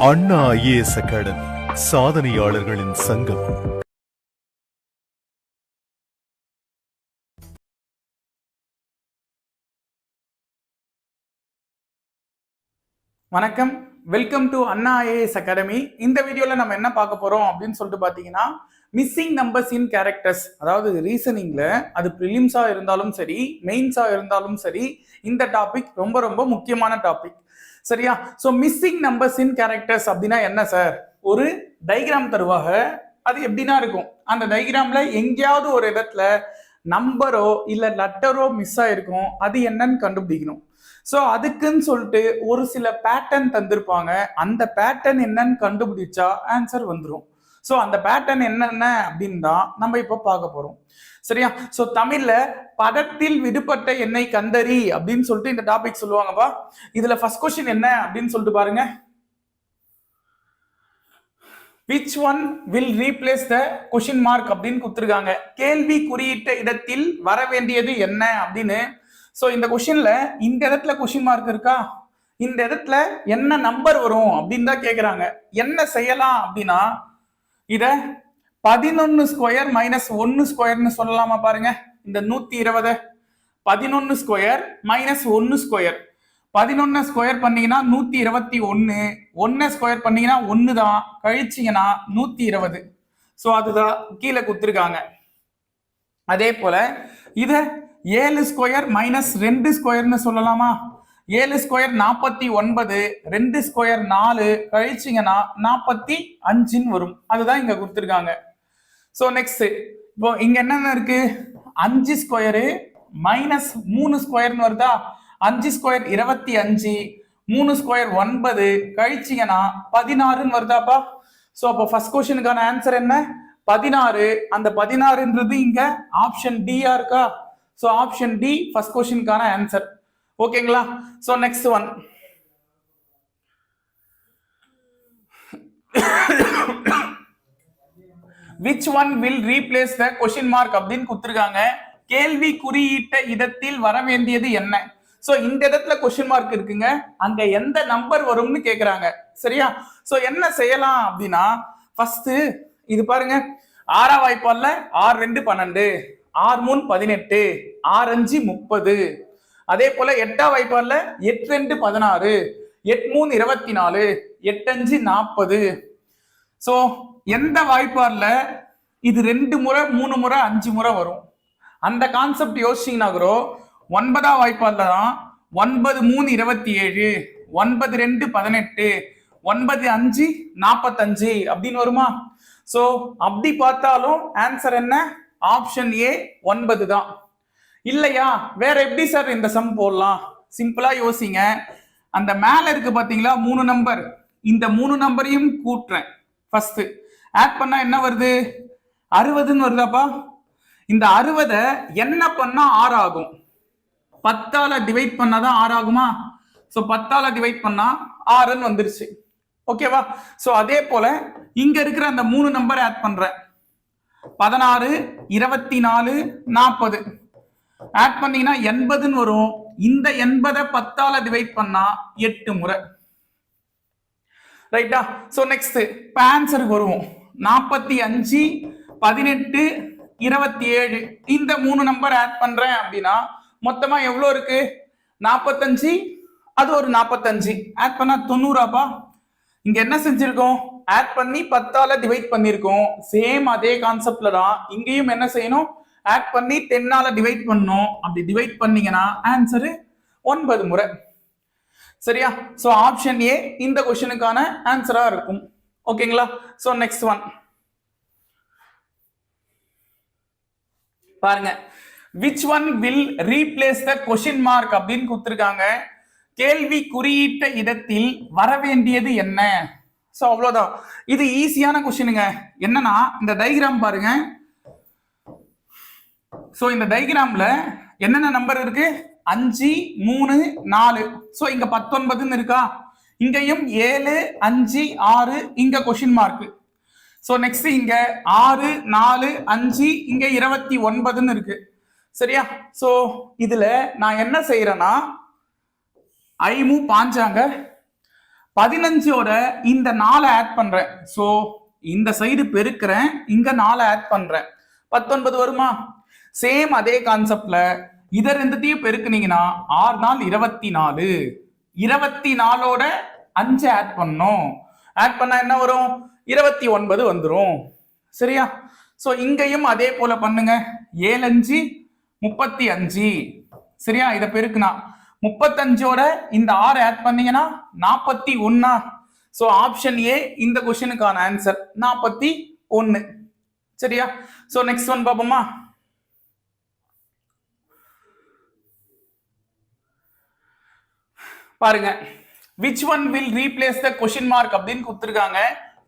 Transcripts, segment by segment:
அண்ணா IAS academy சாதனையாளர்களின் சங்கம். வணக்கம், welcome to Anna IAS academy. இந்த வீடியோல நம்ம என்ன பார்க்க போறோம் அப்படின்னு சொல்லிட்டு பாத்தீங்கன்னா, மிஸ்ஸிங் நம்பர்ஸ் இன் கேரக்டர்ஸ். அதாவது ரீசனிங்ல அது ப்ரிலிம்ஸா இருந்தாலும் சரி, மெயின்ஸா இருந்தாலும் சரி, இந்த டாபிக் ரொம்ப ரொம்ப முக்கியமான டாபிக். சரியா? ஸோ மிஸ்ஸிங் நம்பர்ஸ் இன் கேரக்டர்ஸ் அப்படின்னா என்ன சார்? ஒரு டைகிராம் தருவாங்க. அது எப்படின்னா இருக்கும், அந்த டைகிராம்ல எங்கேயாவது ஒரு இடத்துல நம்பரோ இல்ல லெட்டரோ மிஸ் ஆயிருக்கும். அது என்னன்னு கண்டுபிடிக்கணும். ஸோ அதுக்குன்னு சொல்லிட்டு ஒரு சில பேட்டர்ன் தந்திருப்பாங்க. அந்த பேட்டர்ன் என்னன்னு கண்டுபிடிச்சா ஆன்சர் வந்துடும். ஸோ அந்த பேட்டர்ன் என்னென்ன அப்படின்னு தான் நம்ம இப்போ பார்க்க போறோம். சரியா? ஸோ தமிழ்ல பதத்தில் விடுபட்ட எண்ணை கண்டறி அப்படின்னு சொல்லிட்டு இந்த டாபிக் சொல்லுவாங்கப்பா. இதுல ஃபர்ஸ்ட் கொஸ்டின் என்ன அப்படின்னு சொல்லிட்டு பாருங்க. Which one will replace the question mark அப்படின்னு கொடுத்துருக்காங்க. கேள்வி குறியிட்ட இடத்தில் வர வேண்டியது என்ன அப்படின்னு. ஸோ இந்த கொஸ்டின்ல இந்த இடத்துல கொஸ்டின் மார்க் இருக்கா, இந்த இடத்துல என்ன நம்பர் வரும் அப்படின்னு தான் கேட்குறாங்க. என்ன செய்யலாம் அப்படின்னா, இத 11 ஸ்கொயர் மைனஸ் 1 ஸ்கொயர்னு சொல்லலாமா? பாருங்க, இந்த 120 11 ஸ்கொயர் மைனஸ் 1 ஸ்கொயர். 11 ஸ்கொயர் பண்ணீங்கன்னா 121, 1 ஸ்கொயர் பண்ணீங்கன்னா 1 தான், கழிச்சிங்கன்னா 120. ஸோ அதுதான் கீழே கொடுத்துருக்காங்க. அதே போல இத 7 ஸ்கொயர் மைனஸ் 2 ஸ்கொயர்னு சொல்லலாமா? 7 ஸ்கொயர் 49, 2 ஸ்கொயர் 4, கழிச்சிங்கன்னா 45 வரும். அதுதான் இங்க கொடுத்துருக்காங்க. ஸோ நெக்ஸ்ட், இப்போ இங்க என்னென்ன இருக்கு? 5 ஸ்கொயரு மைனஸ் 3 ஸ்கொயர்னு வருதா? 5 ஸ்கொயர் 25, 3 ஸ்கொயர் 9, கழிச்சிங்கன்னா 16ன்னு வருதாப்பா. ஸோ அப்போ ஃபர்ஸ்ட் கொஸ்டினுக்கான ஆன்சர் என்ன? 16. அந்த 16ன்றது இங்க ஆப்ஷன் டியா இருக்கா? ஸோ ஆப்ஷன் டி ஃபர்ஸ்ட் கொஸ்டினுக்கான ஆன்சர். ஓகேங்களா? So next one, which one will replace the question mark அப்படின்னு கொடுத்துருக்காங்க. கேள்வி குறியிட்ட இடத்தில் வர வேண்டியது என்ன? சோ இந்த இடத்துல கொஸ்டின் மார்க் இருக்குங்க, அங்க எந்த நம்பர் வரும்னு கேக்குறாங்க. சரியா? சோ என்ன செய்யலாம் அப்படின்னா, ஃபர்ஸ்ட் இது பாருங்க, 6ஆம் வாய்ப்பால்ல 6 2 12, 6 3 18, 6 5 30. அதே போல 8ஆம் வாய்ப்பால்ல 8 2 16, 8 3 24, 8 5 40. சோ எந்த வாய்ப்பால்ல இது 2 முறை 3 முறை 5 முறை வரும்? அந்த கான்செப்ட் யோசிச்சீங்கன்னா கூட 9ஆம் வாய்ப்பால்ல தான் 9 3 27, 9 2 18, 9 5 45 அப்படின்னு வருமா? சோ அப்படி பார்த்தாலும் ஆன்சர் என்ன? ஆப்ஷன் ஏ 9 தான். இல்லையா வேற எப்படி சார் இந்த சம் போடலாம்? சிம்பிளா யோசிங்க. அந்த மேல இருக்கு பாத்தீங்களா 3 நம்பர், இந்த 3 நம்பரையும் கூட்டுறேன். ஃபர்ஸ்ட் ஆட் பண்ணா என்ன வருது? 60ன்னு வருதாப்பா. இந்த 60 என்ன பண்ணா 6 ஆகும்? 10ஆல டிவைட் பண்ணாதான் 6 ஆகுமா? சோ 10ஆல டிவைட் பண்ணா 6ன்னு வந்துருச்சு. ஓகேவா? சோ அதே போல இங்க இருக்கிற அந்த 3 நம்பர் ஆட் பண்றேன். 16, 24, 40 ஆட் பண்ணீங்கன்னா 80ன்னு வரும். இந்த 80 10ஆல டிவைட் பண்ணா 8 முறை. ரைட்டா? சோ நெக்ஸ்ட் இப்ப ஆன்சருக்கு வருவோம். 45, 18, 27 இந்த 3 நம்பர் ஆட் பண்றேன் அப்படின்னா மொத்தமா எவ்வளவு இருக்கு? 45, அது ஒரு 45 ஆட் பண்ணா 90ஆப்பா. இங்க என்ன செஞ்சிருக்கோம்? ஆட் பண்ணி 10ஆல டிவைட் பண்ணிருக்கோம். சேம் அதே கான்செப்ட்ல தான் இங்கேயும் என்ன செய்யணும்? ஆட் பண்ணி 10ஆல டிவைட் பண்ணணும். அப்படி டிவைட் பண்ணீங்கன்னா ஆன்சர் 9 முறை. சரியா? சோ ஆப்ஷன் ஏ இந்த क्वेश्चनக்கான ஆன்சரா இருக்கும். ஓகேங்களா? சோ நெக்ஸ்ட் ஒன் பாருங்க. which one will replace the question mark அப்படின்னு கொடுத்திருக்காங்க. கேள்வி குறியிட்ட இடத்தில் வர வேண்டியது என்ன? சோ அவ்வளவுதான். இது ஈஸியான क्वेश्चनங்க. என்னன்னா இந்த டயகிராம் பாருங்க. சோ இந்த டயகிராம்ல என்னென்ன நம்பர் இருக்கு? 5 3 4. சோ இங்க 19ன்னு இருக்கா? இங்கேயும் 7 5 6, இங்க क्वेश्चन மார்க். சோ நெக்ஸ்ட் இங்க 6 4 5, இங்க 29ன்னு இருக்கு. சரியா? சோ இதுல நான் என்ன செய்யறேன்னா, ஐமு பாஞ்சாங்க 15ஓட இந்த 4 ஆட் பண்றேன். சோ இந்த சைடு பெருக்கிறேன், இங்க 4 ஆட் பண்றேன், 19 வருமா? சேம் அதே கான்செப்ட்ல இத ரெண்டுத்தையும் பெருக்குனீங்கன்னா 6 நாள் 24. 24ஓட 5 ஆட் பண்ணோம். ஆட் பண்ணா என்ன வரும்? 29 வந்துரும். சரியா? சோ இங்கேயும் அதே போல பண்ணுங்க. 7 5 35. சரியா? இத பெருக்குனா 35ஓட இந்த 6 ஆட் பண்ணீங்கன்னா 41. சோ ஆப்ஷன் ஏ இந்த क्वेश्चनக்கான ஆன்சர் 41. சரியா? சோ நெக்ஸ்ட் ஒன் பாப்போமா? பாருங்க, which one will replace the question mark அப்படின்னு கொடுத்திருக்காங்க.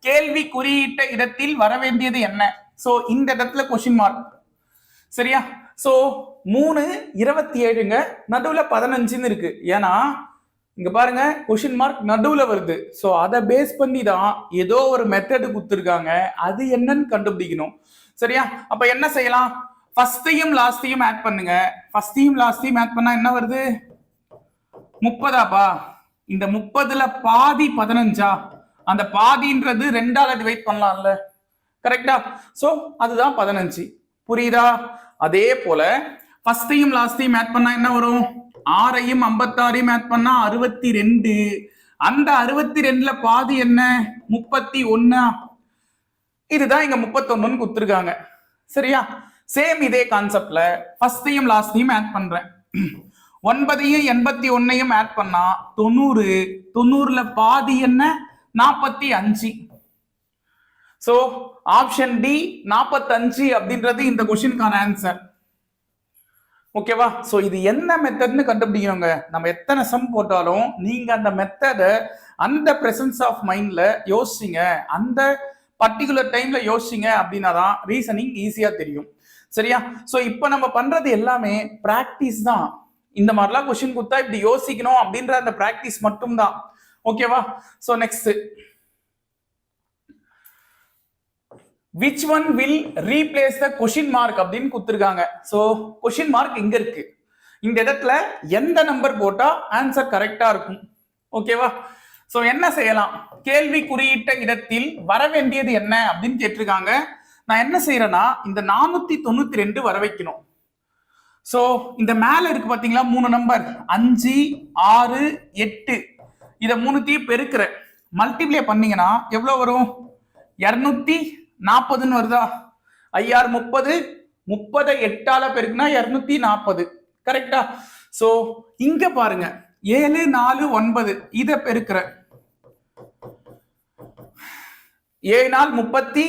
கேள்வி குறியிட்ட இடத்தில் வர வேண்டியது என்ன? சோ இந்த இடத்துல question mark. சரியா? சோ 3 27ங்க, நடுவுல 15ன்னு இருக்கு. ஏன்னா இங்க பாருங்க கொஸ்டின் மார்க் நடுவுல வருது. சோ அதை பேஸ் பண்ணி தான் ஏதோ ஒரு மெத்தட் கொடுத்துருக்காங்க, அது என்னன்னு கண்டுபிடிக்கணும். சரியா? அப்ப என்ன செய்யலாம்? ஃபர்ஸ்டையும் லாஸ்டையும் ஆட் பண்ணுங்க. ஃபர்ஸ்டையும் லாஸ்டையும் ஆட் பண்ணா என்ன வருது? 30. இந்த 30ல பாதி 15. அந்த பாதின்றது 2ஆல டிவைட் பண்ணலாம்ல, கரெக்டா? சோ அதுதான் 15. புரியுதா? அதே போல ஃபர்ஸ்டையும் லாஸ்டையும் ஆட் பண்ணா என்ன வரும்? 6ஐயும் 56ஐயும் ஆட் பண்ணா 62. அந்த 62ல பாதி என்ன? 31. இதுதான் இங்க 31ன்னு கொடுத்துருக்காங்க. சரியா? சேம் இதே கான்செப்ட்ல ஃபர்ஸ்டையும் லாஸ்டையும் ஆட் பண்றேன். 9ஐயும் 81ஐயும் ஆட் பண்ணா 90. 90ல பாதி என்ன? 45. சோ ஆப்ஷன் டி 45 அப்படின்றது இந்த क्वेश्चनக்கான ஆன்சர். ஓகேவா? சோ இது என்ன மெத்தட்னு கண்டுபிடிக்கணுங்க. நம்ம எத்தனை சம் போட்டாலும் நீங்க அந்த மெத்தடை அந்த பிரசன்ஸ் ஆஃப் மைண்ட்ல யோசிங்க, அந்த பர்டிகுலர் டைம்ல யோசிங்க, அப்படின்னா தான் ரீசனிங் ஈஸியா தெரியும். சரியா? சோ இப்போ நம்ம பண்றது எல்லாமே பிராக்டிஸ் தான். இந்த மாதிரிலாம் கொஸ்டின் கொடுத்தா இப்படி யோசிக்கணும் அப்படின்ற அந்த பிராக்டிஸ் மட்டும் தான். ஓகேவா? So next, which one will replace the question mark அப்படின்னு கொடுத்திருக்காங்க. சோ question mark இங்க இருக்கு. இந்த இடத்துல எந்த நம்பர் போட்டா ஆன்சர் கரெக்டா இருக்கும்? ஓகேவா? சோ என்ன செய்யலாம்? கேள்வி குறியிட்ட இடத்தில் வர வேண்டியது என்ன அப்படின்னு கேட்டிருக்காங்க. நான் என்ன செய்யறேன்னா இந்த 492 வர வைக்கணும். சோ இந்த மேல இருக்கு பாத்தீங்களா 3 நம்பர் 5 6 8, இத மூணுத்தையும் பெருக்கிற மல்டிப்ளை பண்ணீங்கன்னா எவ்வளவு வரும்? 240ன்னு வருதா? 5 30, 30 8ஆல பெருக்குனா 240. கரெக்டா? சோ இங்க பாருங்க 7 4 9 இத பெருக்கிற 7 நாள் 28,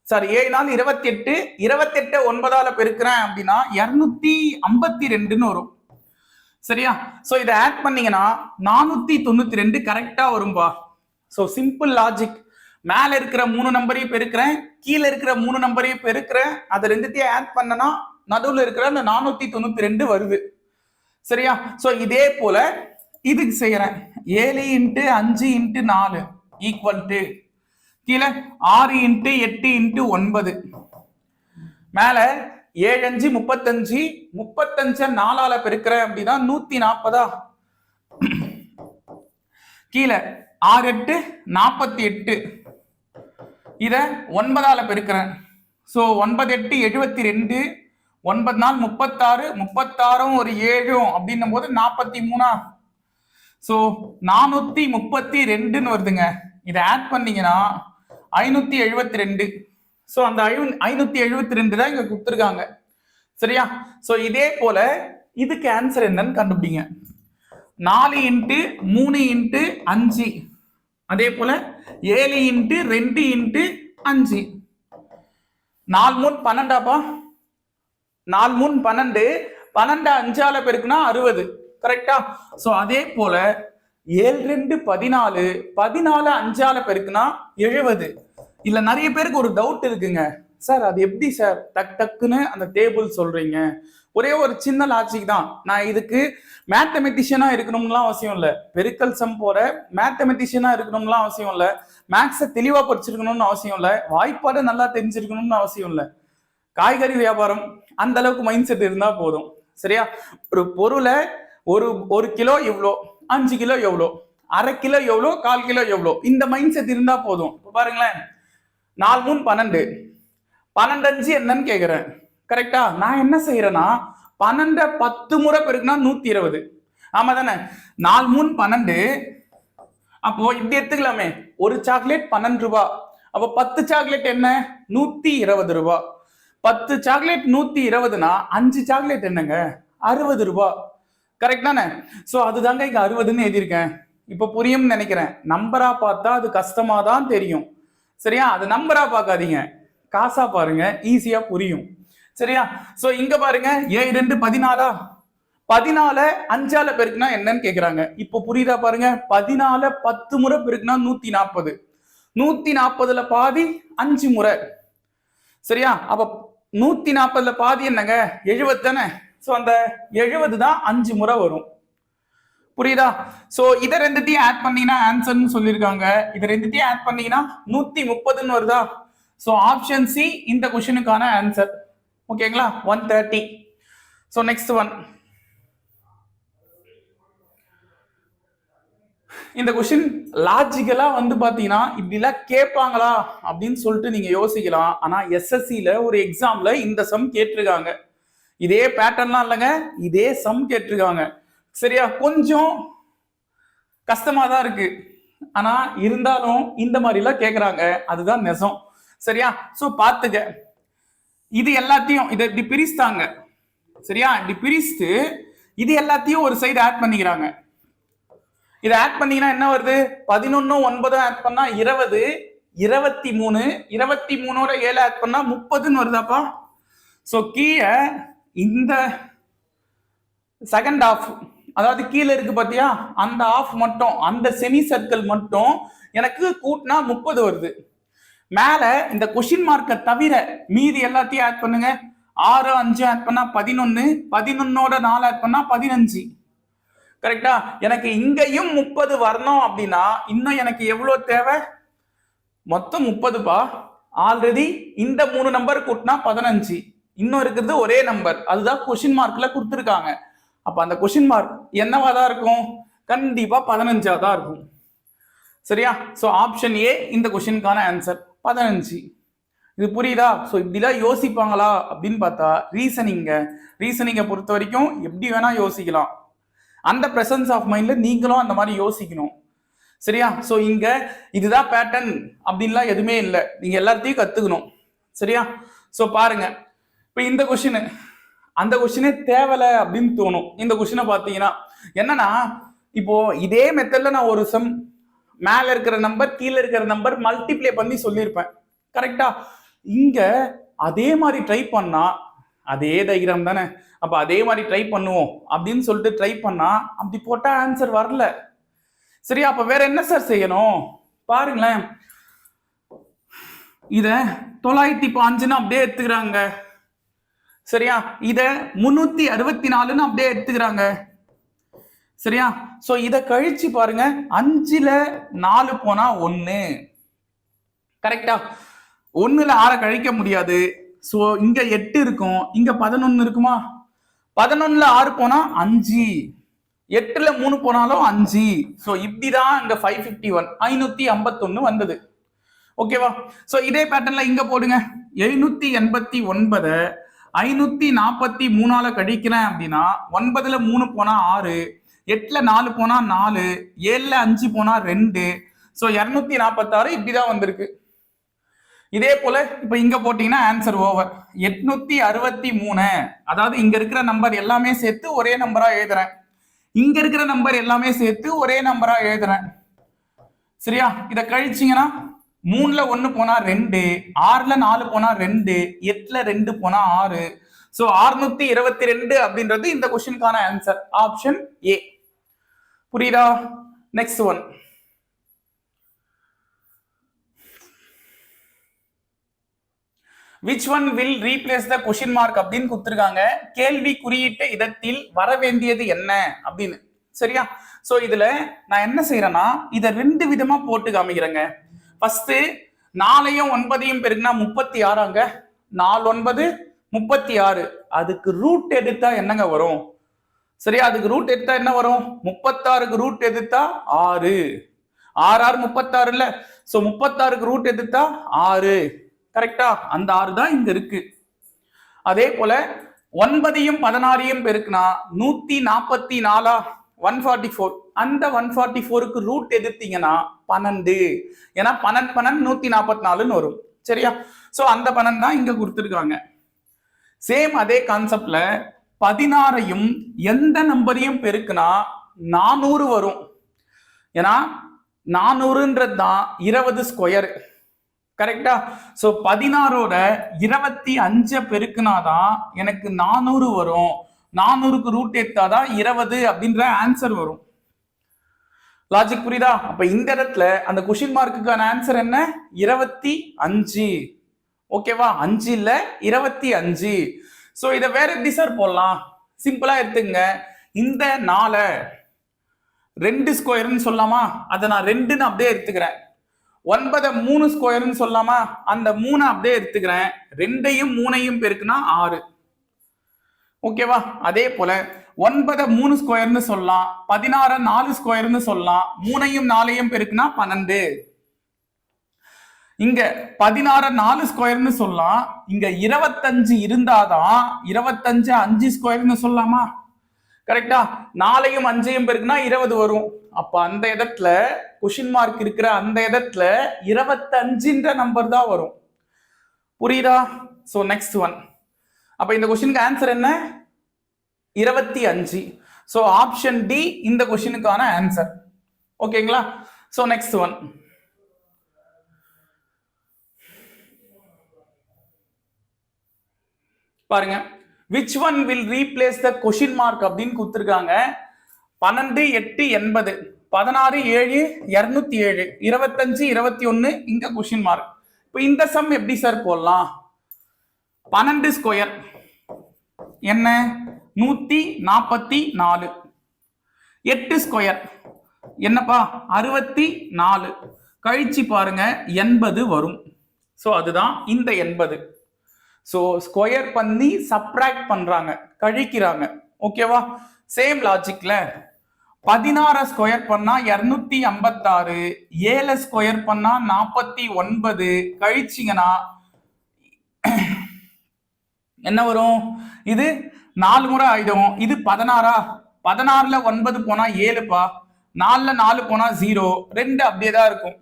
28, 28 9ஆல பெருக்கிறேன் அப்படின்னா 252ன்னு வரும். சரியா? சோ இதை ஆட் பண்ணீங்கன்னா 492 கரெக்டா வரும்பா. So simple logic. மேல இருக்கிற 3 நம்பரையும் பெருக்கிறேன், கீழே இருக்கிற 3 நம்பரையும் பெருக்கிறேன், அதை ரெண்டுத்தையும் ஆட் பண்ணனா நடுவுல இருக்கிற அந்த 492 வருது. சரியா? சோ இதே போல இதுக்கு செய்யறேன். 7 × 5 × 4 ஈக்குவல் டு கீழே 6 × 8 × 9, மேல 7 5 35, 35 4ஆல பெருக்கிறேன் அப்படின்னா 140. கீழே 6 8 48, இத 9ஆல பெருக்கிறேன். சோ 9 8 72, 9 4 36, 36 ஒரு 7 அப்படின்னும் போது 43. சோ 432ன்னு வருதுங்க. இதை ஆட் பண்ணீங்கன்னா 572. சோ அந்த 572 தான் இங்க கொடுத்துருக்காங்க. சரியா? சோ இதே போல இதுக்கு ஆன்சர் என்னன்னு கண்டுபிடிங்க. 4 × 3 × 5, அதே போல 7 × 2 × 5, 4 3 12. 4 3 12, 12 5ஆல பெருக்குனா 60. கரெக்டா? சோ அதே போல 7 2 14, 14 5ஆல பெருக்குனா 70. இல்ல நிறைய பேருக்கு ஒரு டவுட் இருக்குங்க, சார் அது எப்படி சார் டக் டக்குன்னு அந்த டேபிள் சொல்றீங்க? ஒரே ஒரு சின்ன லாஜிக் தான். நான் இதுக்கு மேத்தமெட்டிஷியனா இருக்கணும்லாம் அவசியம் இல்லை, பெருக்கல் சம் போற மேத்தமெட்டிஷியனா இருக்கணும்லாம் அவசியம் இல்லை, மேக்ஸை தெளிவா படிச்சிருக்கணும்னு அவசியம் இல்லை, வாய்ப்பாடு நல்லா தெரிஞ்சிருக்கணும்னு அவசியம் இல்லை. காய்கறி வியாபாரம் அந்த அளவுக்கு மைண்ட் செட் இருந்தா போதும். சரியா? ஒரு பொருளை ஒரு கிலோ இவ்வளோ, 5 கிலோ எவ்வளோ, அரை கிலோ எவ்வளோ, 1/4 கிலோ எவ்வளோ, இந்த மைண்ட் செட் இருந்தா போதும். இப்போ பாருங்களேன், 4 3 12, 12 5 என்னன்னு கேக்குறேன். கரெக்டா? நான் என்ன செய்யறேன்னா 12 10 முறை பெருக்குனா 120. ஆமா தானே? 4 3 12. அப்போ இப்படி எடுத்துக்கலாமே, ஒரு சாக்லேட் 12 ரூபாய். அப்போ 10 சாக்லேட் என்ன, 120 ரூபாய். 10 சாக்லேட் 120னா 5 சாக்லேட் என்னங்க, 60 ரூபாய். கரெக்ட் தானே? சோ அதுதாங்க இங்க 60ன்னு எழுதியிருக்கேன். இப்ப புரியும்னு நினைக்கிறேன். நம்பரா பார்த்தா அது கஷ்டமா தான் தெரியும். சரியா? அது நம்பரா பார்க்காதீங்க, காசா பாருங்க, ஈஸியா புரியும். சரியா? சோ இங்க பாருங்க, 7 2 14. 14 5ஆல பெருக்குனா என்னன்னு கேக்குறாங்க. இப்போ புரியுதா பாருங்க, 14 10 முறை பெருக்குனா 140. 140ல பாதி 5 முறை. சரியா? அப்ப 140ல பாதி என்னங்க, 70 தானே? சோ அந்த 70 தான் 5 முறை வரும். புரியுதா? சோ இத ரெண்டுத்தையும் ஆட் பண்ணீங்கன்னா ஆன்சர்னு சொல்லியிருக்காங்க. இத ரெண்டுத்தையும் ஆட் பண்ணீங்கன்னா 130ன்னு வருதா? சோ ஆப்ஷன் சி இந்த क्वेश्चनக்கான ஆன்சர். ஓகேங்களா? 130. So next one. இந்த क्वेश्चन லாஜிக்கலா வந்து பாத்தீங்கன்னா இப்படி எல்லாம் கேட்பாங்களா அப்படின்னு சொல்லிட்டு நீங்க யோசிக்கலாம். ஆனா எஸ்எஸ்சில ஒரு எக்ஸாம்ல இந்த சம் கேட்டிருக்காங்க. இதே பேட்டர்ன்லாம் இல்லைங்க, இதே சம் கேட்டிருக்காங்க. சரியா? கொஞ்சம் கஷ்டமா தான் இருக்கு, ஆனா இருந்தாலும் இந்த மாதிரி எல்லாம் கேக்குறாங்க, அதுதான் நெசம். சரியா? சோ பாத்துக்க, இது எல்லாத்தையும் இதை இப்படி பிரிச்சுட்டாங்க. சரியா? இப்படி பிரிச்சுட்டு இது எல்லாத்தையும் ஒரு சைடு ஆட் பண்ணிக்கிறாங்க. இதை ஆட் பண்ணீங்கன்னா என்ன வருது, 11 9 ஆட் பண்ணா 20, 23, 23ஓட 7 ஆட் பண்ணா 30ன்னு வருதாப்பா. சோ கீழே இந்த செகண்ட் ஆஃப், அதாவது கீழே இருக்கு பாத்தியா, அந்த ஆஃப் மட்டும், அந்த செமி சர்க்கிள் மட்டும் எனக்கு கூட்டினா 30 வருது. மேல இந்த கொஸ்டின் மார்க்கை தவிர மீதி எல்லாத்தையும் ஆட் பண்ணுங்க. 6 5 ஆட் பண்ணா 11, 11ஓட 4 ஆட் பண்ணா 15. கரெக்டா? எனக்கு இங்கேயும் 30 வரணும் அப்படின்னா இன்னும் எனக்கு எவ்வளவு தேவை, மொத்தம் 30பா. ஆல்ரெடி இந்த 3 நம்பர் கூட்டினா 15, இன்னும் இருக்கிறது ஒரே நம்பர், அதுதான் கொஸ்டின் மார்க்ல கொடுத்துருக்காங்க. அப்ப அந்த கொஸ்டின் மார்க் என்னவா தான் இருக்கும், கண்டிப்பா 15ஆ தான் இருக்கும். சரியா? சோ ஆப்ஷன் ஏ இந்த क्वेश्चनக்கான ஆன்சர் 15. இது புரியுதா? சோ இப்படிலாம் யோசிப்பாங்களா அப்படின்னு பார்த்தா ரீசனிங்கை பொறுத்த வரைக்கும் எப்படி வேணா யோசிக்கலாம். அந்த பிரசன்ஸ் ஆஃப் மைண்ட்ல நீங்களும் அந்த மாதிரி யோசிக்கணும். சரியா? சோ இங்க இதுதான் பேட்டர்ன் அப்படின்லாம் எதுவுமே இல்லை, நீங்க எல்லாத்தையும் கத்துக்கணும். சரியா? சோ பாருங்க, இப்ப இந்த கொஸ்டின் அந்த கொஸ்டினே தேவலை அப்படின்னு தோணும். இந்த கொஸ்டினை பார்த்தீங்கன்னா என்னன்னா, இப்போ இதே மெத்தட்ல நான் ஒரு சம் மேல இருக்கிற நம்பர் கீழே இருக்கிற நம்பர் மல்டிப்ளை பண்ணி சொல்லியிருப்பேன். கரெக்டா? இங்க அதே மாதிரி ட்ரை பண்ணா, அதே டயக்ராம் தானே, அப்ப அதே மாதிரி ட்ரை பண்ணுவோம் அப்படின்னு சொல்லிட்டு ட்ரை பண்ணா அப்படி போட்டா ஆன்சர் வரல. சரியா? அப்ப வேற என்ன சார் செய்யணும் பாருங்களேன். இத 905ன்னு அப்படியே எடுத்துக்கிறாங்க. சரியா? இத 364ன்னு அப்படியே எடுத்துக்கிறாங்க. சரியா? சோ இத கழிச்சு பாருங்க, 5ல 4 போனா 1. கரெக்டா? 1ல 6 கழிக்க முடியாது. சோ இங்க 8 இருக்கும், இங்க 11 இருக்குமா? 11ல 6 போனா 5, 8ல 3 போனாலும் 5. சோ இப்படிதான் இங்க 551 551 வந்தது. ஓகேவா? சோ இதே பேட்டர்ன்ல இங்க போடுங்க. 789 543ஆல கழிக்கிறேன் அப்படின்னா 9ல 3 போனா 6, 8ல 4 போனா 4, 7ல 5 போனா 2. சோ 246 இப்படிதான் வந்திருக்கு. இதே போல இப்ப இங்க போட்டீங்கன்னா ஆன்சர் ஓவர். 863, அதாவது இங்க இருக்கிற நம்பர் எல்லாமே சேர்த்து ஒரே நம்பரா எழுதுறேன், இங்க இருக்கிற நம்பர் எல்லாமே சேர்த்து ஒரே நம்பரா எழுதுறேன். சரியா? இத கழிச்சீங்கன்னா 3ல 1 போனா 2, 6ல 4 போனா 2, 8ல 2 போனா 6. சோ 622 அப்படின்றது இந்த क्वेश्चनக்கான ஆன்சர், ஆப்ஷன் ஏ. புரியுதா? Next one. which one will replace the question mark அப்படின்னு கொடுத்திருக்காங்க. கேள்வி குறியீட்டு இடத்தில் வர வேண்டியது என்ன அப்படின்னு. சரியா? சோ இதுல நான் என்ன செய்யறேன்னா இத 2 விதமா போட்டு காமிக்கிறேங்க. ஃபர்ஸ்ட் 4ஐயும் 9ஐயும் பெருக்குனா 36ஆங்க. 4 9 36. அதுக்கு ரூட் எடுத்தா என்னங்க வரும்? சரியா? அதுக்கு ரூட் எடுத்தா என்ன வரும்? 36க்கு ரூட் எடுத்தா 6. 6 36 இல்ல. சோ 36க்கு ரூட் எடுத்தா 6. கரெக்டா? அந்த 6 தான் இங்க இருக்கு. அதே போல 9ஐயும் 16ஐயும் பெருக்குனா 144 144. அந்த 144க்கு ரூட் எடுத்தீங்கன்னா 12. ஏன்னா 12 144ன்னு வரும். சரியா? சோ அந்த 12 தான் இங்க கொடுத்துருக்காங்க. சேம் அதே கான்செப்ட்ல 16ஐயும் எந்த நம்பரையும் பெருக்குனா 400 வரும். ஏன்னா 400ன்றது தான் 20 ஸ்கொயர். கரெக்டா? சோ 16ஓட 25 பெருக்குனாதான் எனக்கு 400 வரும். 400க்கு ரூட் எடுத்தாதான் 20 அப்படின்ற ஆன்சர் வரும். லாஜிக் புரியுதா? அப்ப இந்த இடத்துல அந்த கொஸ்டின் மார்க்குக்கான ஆன்சர் என்ன? 25. ஓகேவா? 5 இல்ல 25. சோ இத வேற எப்படி சார் போடலாம்? சிம்பிளா எடுத்துங்க. இந்த 4 2 ஸ்கொயர்னு சொல்லலாமா? அதை நான் 2ன்னு அப்படியே எடுத்துக்கிறேன். 9 3 ஸ்கொயர்னு சொல்லலாமா? அந்த 3 அப்படியே எடுத்துக்கிறேன். 2ஐயும் 3ஐயும் பெருக்குனா 6. ஓகேவா? அதே போல 9 3 ஸ்கொயர்னு சொல்லலாம், 16 4 ஸ்கொயர்னு சொல்லலாம், 3ஐயும் 4ஐயும் பெருக்குனா 12. இங்க 16 4 ஸ்கொயர்னு சொல்லலாம். இங்க 25 இருந்தாதான் 25 5 ஸ்கொயர்னு சொல்லலாமா? கரெக்டா? 4ஐயும் 5ஐயும் பெருக்குனா 20 வரும். அப்ப அந்த இடத்துல கொஸ்டின் மார்க் இருக்கிற அந்த இடத்துல 25ன்ற நம்பர் தான் வரும். புரியுதா? So next one. அப்ப இந்த கொஸ்டினுக்கு ஆன்சர் என்ன? 25. சோ ஆப்ஷன் டி இந்த கொஸ்டினுக்கான ஆன்சர். ஓகேங்களா? So next one. பாருங்க, which one will replace the question mark அப்படின்னு கொடுத்திருக்காங்க. 12 8 80, 16 7 207, 25 21 இங்க கொஸ்டின் மார்க். இப்போ இந்த சம் எப்படி சார் போடலாம்? 12 ஸ்கொயர் என்ன? 144. 8 ஸ்கொயர் என்னப்பா? 64. கழிச்சு பாருங்க 80 வரும். சோ அதுதான் இந்த 80. சோ ஸ்கொயர் பண்ணி சப்ராக்ட் பண்றாங்க, கழிக்கிறாங்க. ஓகேவா? சேம் லாஜிக்ல 16 ஸ்கொயர் பண்ணா 256, 7 ஸ்கொயர் பண்ணா 49, கழிச்சிங்கன்னா என்ன வரும்? இது 4 முறை ஆயிடும். இது 16. 16ல 9 போனா 7பா, 4ல 4 போனா 0, 2 அப்படியே தான் இருக்கும்.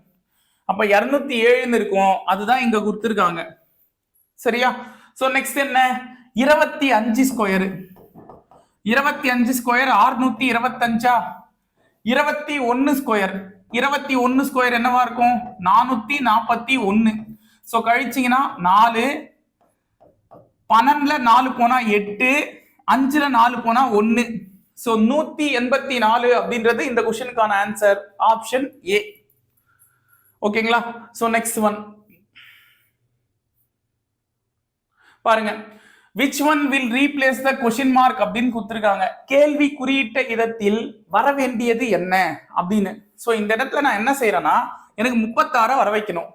அப்ப 207 இருக்கும். அதுதான் இங்க கொடுத்துருக்காங்க. சரியா? சோ நெக்ஸ்ட் என்ன? 25 ஸ்கொயர். 25 ஸ்கொயர் 625. 21 ஸ்கொயர். 21 ஸ்கொயர் என்னவா இருக்கும்? 441. சோ கழிச்சீங்கன்னா 4, 12ல 4 போனா 8, 5ல 4 போனா 1. சோ 184 அப்படின்றது இந்த கொஸ்டினுக்கான ஆன்சர், ஆப்ஷன் ஏ. ஓகேங்களா? சோ நெக்ஸ்ட் ஒன் பாருங்க, which one will replace the question mark அப்படின்னு கொடுத்திருக்காங்க. கேள்வி குறியிட்ட இடத்தில் வர வேண்டியது என்ன அப்படின்னு. சோ இந்த இடத்துல நான் என்ன செய்யறேன்னா, எனக்கு 36 வர வைக்கணும்.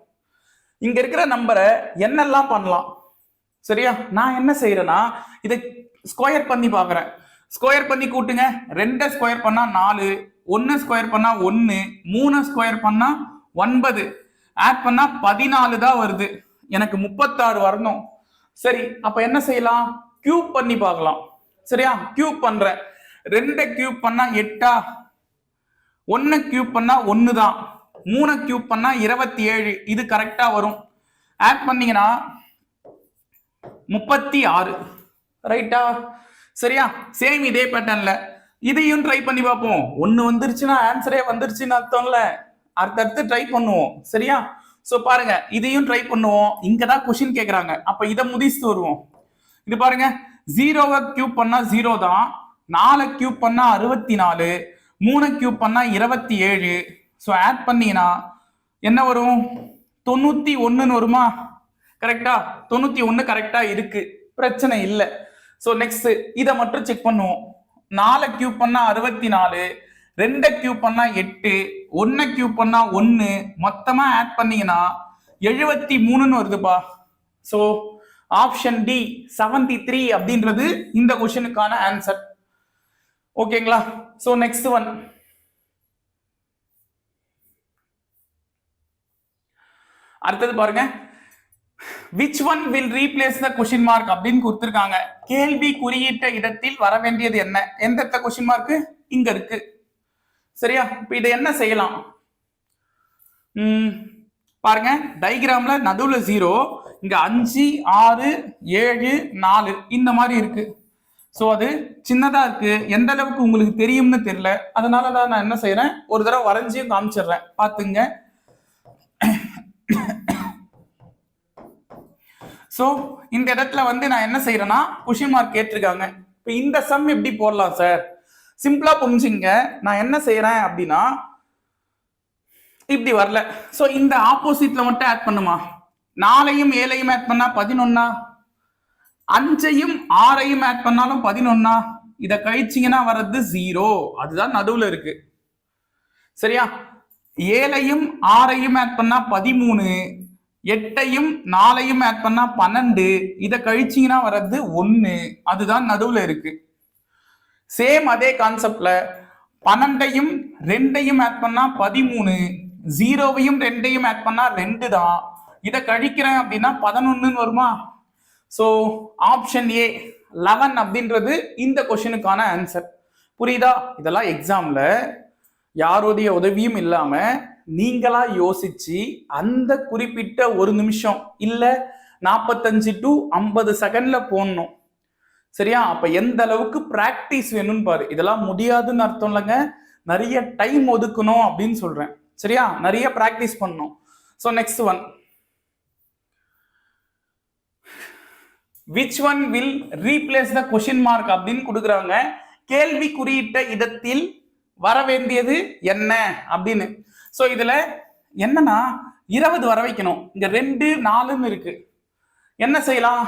இங்க இருக்கிற நம்பரை என்னெல்லாம் பண்ணலாம்? சரியா? நான் என்ன செய்யறேன்னா, இதை ஸ்கொயர் பண்ணி பாக்குறேன். ஸ்கொயர் பண்ணி கூட்டுங்க. 2 ஸ்கொயர் பண்ணா 4, 1 ஸ்கொயர் பண்ணா 1, 3 ஸ்கொயர் பண்ணா 9, ஆட் பண்ணா 14 தான் வருது. எனக்கு 36 வரணும். சரி, அப்ப என்ன செய்யலாம்? கியூப் பண்ணி பார்க்கலாம். சரியா? கியூப் பண்றேன். 2 கியூப் பண்ணா 8, 1 கியூப் பண்ணா 1 தான், 3 கியூப் பண்ணா 27, இது கரெக்டா வரும். ஆட் பண்ணீங்கன்னா 36. ரைட்டா? சரியா? சேம் இதே பேட்டர்ன்ல இதையும் ட்ரை பண்ணி பார்ப்போம். 1 வந்துருச்சுன்னா ஆன்சரே வந்துருச்சுன்னு அர்த்தம்ல. அடுத்தடுத்து ட்ரை பண்ணுவோம். சரியா? சோ பாருங்க, இதையும் ட்ரை பண்ணுவோம். இங்கதான் கொஸ்டின் கேக்குறாங்க. அப்ப இதை முடிச்சுட்டு வருவோம். இது பாருங்க, 0வை கியூப் பண்ணா 0 தான், 4 கியூப் பண்ணா 64, 3 கியூப் பண்ணா 27. சோ ஆட் பண்ணீங்கன்னா என்ன வரும்? 91 வருமா? கரெக்டா? 91 கரெக்டா இருக்கு, பிரச்சனை இல்லை. சோ நெக்ஸ்ட் இதை மட்டும் செக் பண்ணுவோம். 4 கியூப் பண்ணா 64, 2 கியூப் பண்ணா 8, 1 கியூப் பண்ணா 1, மொத்தமா ஆட் பண்ணீங்கன்னா 73 வருதுப்பா. சோ ஆப்ஷன் டி 73 அப்படின்றது இந்த கொஸ்டினுக்கான ஆன்சர். ஓகேங்களா? சோ நெக்ஸ்ட் ஒன், அடுத்தது பாருங்க, which one will replace the question mark அப்படின்னு கொடுத்திருக்காங்க. கேள்வி குறியிட்ட இடத்தில் வர வேண்டியது என்ன? எந்த இடத்துல கொஸ்டின் மார்க்? இங்க இருக்கு. சரியா? இப்ப இதை என்ன செய்யலாம் பாருங்க, டயக்ராம்ல நடுவுல 0, இங்க 5 6 7 4 இந்த மாதிரி இருக்கு. சோ அது சின்னதா இருக்கு, எந்த அளவுக்கு உங்களுக்கு தெரியும்னு தெரியல, அதனாலதான் நான் என்ன செய்யறேன், ஒரு தடவை வரைஞ்சியும் காமிச்சிடுறேன், பாத்துங்க. சோ இந்த இடத்துல வந்து நான் என்ன செய்யறேன்னா கொஸ்டின் மார்க் கேட்டிருக்காங்க. இப்ப இந்த சம் எப்படி போடலாம் சார்? சிம்பிளா புரிஞ்சுங்க. நான் என்ன செய்யறேன் அப்படின்னா, இப்படி வரல, சோ இந்த ஆப்போசிட்ல மட்டும் ஆட் பண்ணுமா, 4ஐயும் 7ஐயும் ஆட் பண்ணா 11, 5ஐயும் 6ஐயும் ஆட் பண்ணாலும் 11, இத கழிச்சிங்கன்னா வர்றது 0, அதுதான் நடுவுல இருக்கு. சரியா? 7ஐயும் 6ஐயும் ஆட் பண்ணா 13, 8ஐயும் 4ஐயும் ஆட் பண்ணா 12, இத கழிச்சிங்கன்னா வர்றது 1, அதுதான் நடுவுல இருக்கு. சேம் அதே கான்செப்ட்ல 12ஐயும் 2ஐயும் ஆட் பண்ணா 13, 0வையும் 2ஐயும் ஆட் பண்ணா 2 தான், இத கழிக்கிறேன் அப்படின்னா 11 வருமா? சோ ஆப்ஷன் ஏ 11 அப்படின்றது இந்த கொஸ்டினுக்கான ஆன்சர். புரியுதா? இதெல்லாம் எக்ஸாம்ல யாருடைய உதவியும் இல்லாம நீங்களா யோசிச்சு அந்த குறிப்பிட்ட ஒரு நிமிஷம் இல்ல 45 to 50 செகண்ட்ல போடணும். சரியா? அப்ப எந்த அளவுக்கு பிராக்டிஸ் வேணும்னு பாரு. இதெல்லாம் முடியாதுன்னு அர்த்தம் இல்லைங்க, நிறைய டைம் ஒதுக்கணும் அப்படின்னு சொல்றேன். சரியா? நிறைய பிராக்டிஸ் பண்ணணும். So next one, which one will replace the question mark அப்படின்னு கொடுக்குறாங்க. கேள்வி குறியிட்ட இடத்தில் வர வேண்டியது என்ன அப்படின்னு. சோ இதுல என்னன்னா 20 வர வைக்கணும். இங்க 2 4ன்னு இருக்கு. என்ன செய்யலாம்?